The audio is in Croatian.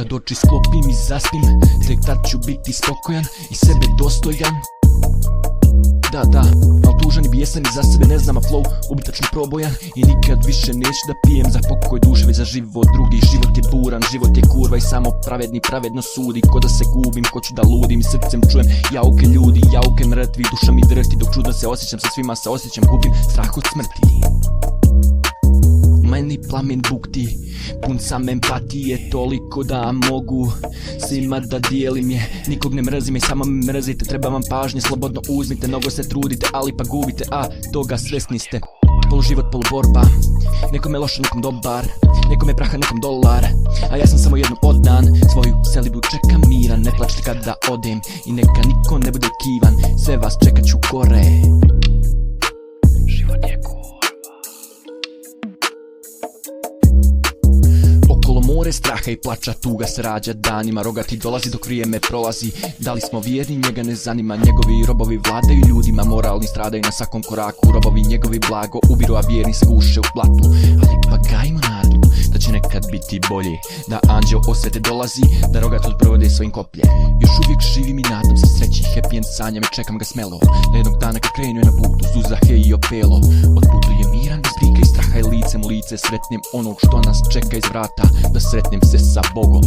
Kad oči sklopim i zaspim, tek tad ću biti spokojan i sebe dostojan. Da, al tužan i bijesan i za sebe ne znam, a flow ubitačno probojan. I nikad više neću da pijem za pokoj duše, već za život drugih. Život je buran, život je kurva i samo pravedni pravedno sudi. Ko da se gubim, hoću da ludim i srcem čujem jauke ljudi, jauke mrtvi. Duša mi drhti dok čudno se osjećam, sa svima se osjećam, gubim strah od smrti. Meni plamen bukti, pun sam empatije, toliko da mogu svima da dijelim je. Nikog ne mrzim i samo me mrzite, treba vam pažnje, slobodno uzmite, mnogo se trudite, ali pa gubite, a toga svesni ste. Poluživot, poluborba, nekom je loše, nekom dobar, nekom je praha, nekom dolar, a ja sam samo jednom oddan. Svoju selibu čekam miran, ne plačite kada odem i neka niko ne bude kivan, sve vas čekat ću gore. Život je kurva. Okolo more straha i plača, tuga se rađa danima, rogati dolazi dok vrijeme prolazi. Da li smo vjerni, njega ne zanima, njegovi robovi vladaju ljudima, moralni stradaju na svakom koraku. Robovi njegovi blago ubiru, a vjerni se guše u blatu. Ali pa gajmo nadu da će nekad biti bolje, da anđeo osvete dolazi, da rogat odprovode svojim koplje. Još uvijek živim i nadam se sreći, happy end sanjam i čekam ga smelo. Da jednog dana kad krenu je na putu, zuza hej i opelo. Otputuje miran bez brige i straha i licem u lice, sretnem onog što nas čeka iz vrata, da sretnem se sa Bogom.